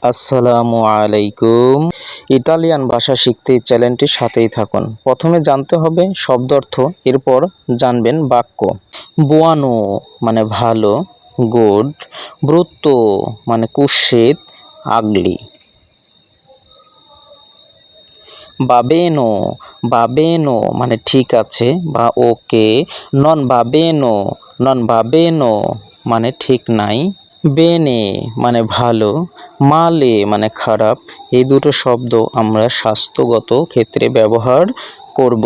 আসসালামু আলাইকুম। ইতালিয়ান ভাষা শিখতে চ্যানেলটির সাথেই থাকুন। প্রথমে জানতে হবে শব্দার্থ, এরপর জানবেন বাক্য। বুয়ানো মানে ভালো, গুড। ব্রুত্তো মানে কুৎসিত, আগলি। বাবেনো বাবেনো মানে ঠিক আছে বা ওকে। নন বাবেনো মানে ঠিক নাই। বেনে মানে ভালো, মালে মানে খারাপ। এই দুটো শব্দ আমরা স্বাস্থ্যগত ক্ষেত্রে ব্যবহার করব।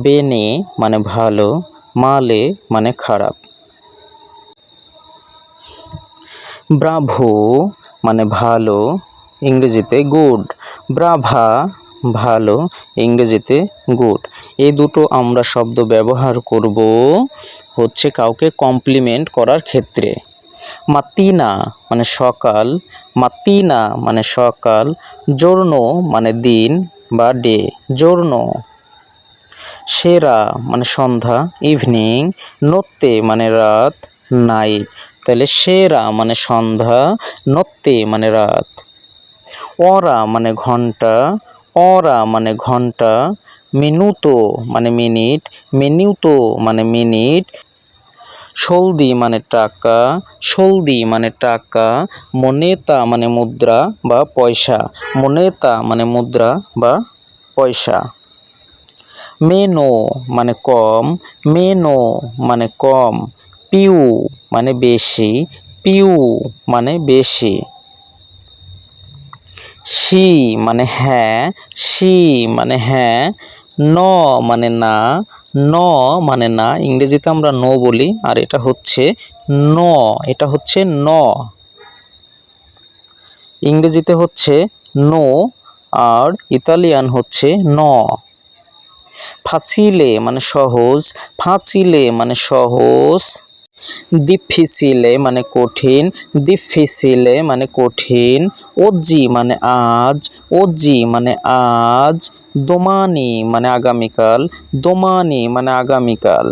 বেনে মানে ভালো, মালে মানে খারাপ। ব্রাভো মানে ভালো, ইংরেজিতে গুড। ব্রাভা ভালো, ইংরেজিতে গুড। এই দুটো আমরা শব্দ ব্যবহার করব হচ্ছে কাউকে কমপ্লিমেন্ট করার ক্ষেত্রে। মাত্তিনা মানে সকাল, মাত্তিনা মানে সকাল। জোর্নো মানে দিন বা ডে, জোর্নো। সেরা মানে সন্ধ্যা, ইভিনিং। নোত্তে মানে রাত, নাইট। তাহলে সেরা মানে সন্ধ্যা, নোত্তে মানে রাত। অরা মানে ঘন্টা, অরা মানে ঘন্টা। মিনুতো মানে মিনিট, মিনিউতো মানে মিনিট। সলদি মানে টাকা, সলদি মানে টাকা। মনেতা মানে মুদ্রা বা পয়সা, মনেতা মানে মুদ্রা বা পয়সা। মেনো মানে কম, মেনো মানে কম। পিউ মানে বেশি, পিউ মানে বেশি। সি মানে হ্যাঁ, সি মানে হ্যাঁ। ন মানে না, ন মানে না। ইংরেজিতে আমরা নো বলি, আর এটা হচ্ছে ন, এটা হচ্ছে ন। ইংরেজিতে হচ্ছে নো আর ইতালিয়ান হচ্ছে ন। ফাচিলে মানে সহজ, ফাচিলে মানে সহজ। দিফিসিলে মানে কঠিন, দিফিসিলে মানে কঠিন। ওজি মানে আজ, ওজি মানে আজ। দোমানি মানে আগামীকাল, দোমানি মানে আগামীকাল।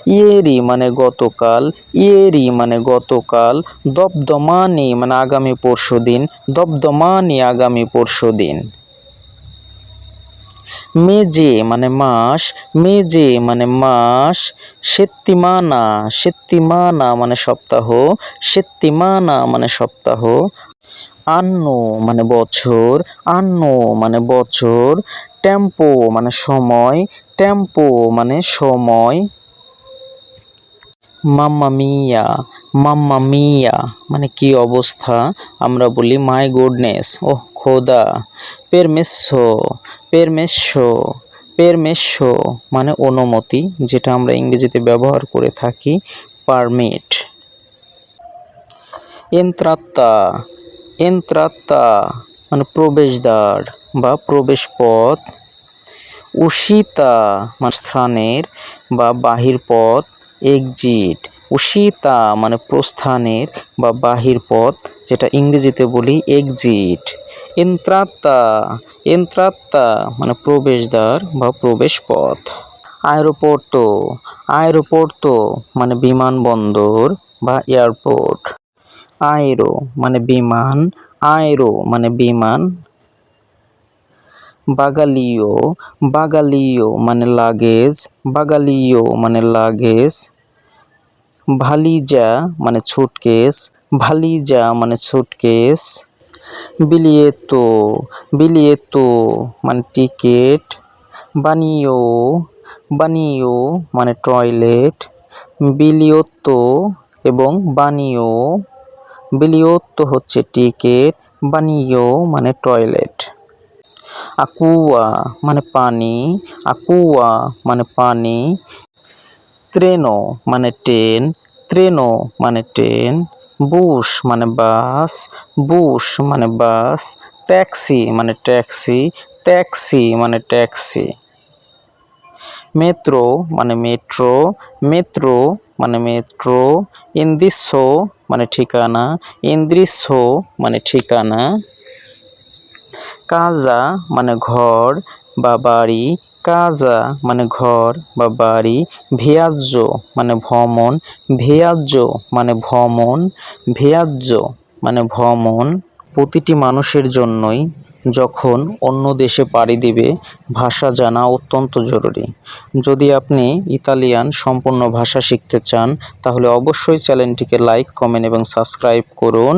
ইয়েরি মানে গতকাল, ইয়েরি মানে গতকাল। দপদমানি মানে আগামী পরশুদিন, দপদমানি আগামী পরশুদিন। মেজে মানে মাস, মেজে মানে মাস। সেত্তিমানা, সেত্তিমানা মানে সপ্তাহ, সেত্তিমানা মানে সপ্তাহ। আন্নো মানে বছর, আন্নো মানে বছর। টেম্পো মানে সময়, টেম্পো মানে সময়। মাম্মা মিয়া, মাম্মা মিয়া মানে কি অবস্থা, আমরা বলি মাই গুডনেস, ওহ খোদা। পেরমেসো, পেরমেসো, পেরমেসো মানে অনুমতি, যেটা আমরা ইংরেজিতে ব্যবহার করে থাকি পারমিট। এন্ত্রাত্তা, এন্ত্রাত্তা মানে প্রবেশদ্বার বা প্রবেশ পথ। উশিতা মানে স্থানের বা বাহির পথ, এক্সিট। উশিতা মানে প্রস্থানের বা বাহির পথ, যেটা ইংরেজিতে বলি এক্সিট। এন্ত্রাত্তা, এন্ত্রাত্তা মানে প্রবেশদ্বার বা প্রবেশ পথ। আয়েরোপোর্তো, আয়েরোপোর্তো মানে বিমানবন্দর বা এয়ারপোর্ট। আয়েরো মানে বিমান, আয়েরো মানে বিমান। বাগালিও, বাগালিও মানে লাগেজ, বাগালিও মানে লাগেজ। ভালিজা মানে সুটকেস, ভালিজা মানে সুটকেস। বিলিয়েতো, বিলিয়েতো মানে টিকিট। বানিও, বানিও মানে টয়লেট। বিলিয়তো এবং বানিও, বিলিয়তো হচ্ছে টিকিট, বানিও মানে টয়লেট। আকুয়া মানে পানি, আকুয়া মানে পানি। ট্রেনো মানে ট্রেন, ট্রেনো মানে ট্রেন। বুশ মানে বাস, বুশ মানে বাস। ট্যাক্সি মানে ট্যাক্সি, ট্যাক্সি মানে ট্যাক্সি। মেট্রো মানে মেট্রো, মেট্রো মানে মেট্রো। ইন্দিসো মানে ঠিকানা, ইন্দ্রিসো মানে ঠিকানা। কাজা মানে ঘর বা বাড়ি, কাজা মানে ঘর বা বাড়ি, ভিয়াজ্য মানে ভ্রমণ, ভিয়াজ্য মানে ভ্রমণ, ভিয়াজ্য মানে ভ্রমণ। প্রতিটি মানুষের জন্যই যখন অন্য দেশে পাড়ি দিবে ভাষা জানা অত্যন্ত জরুরি। যদি আপনি ইতালিয়ান সম্পূর্ণ ভাষা শিখতে চান তাহলে অবশ্যই চ্যানেলটিকে লাইক, কমেন্ট এবং সাবস্ক্রাইব করুন।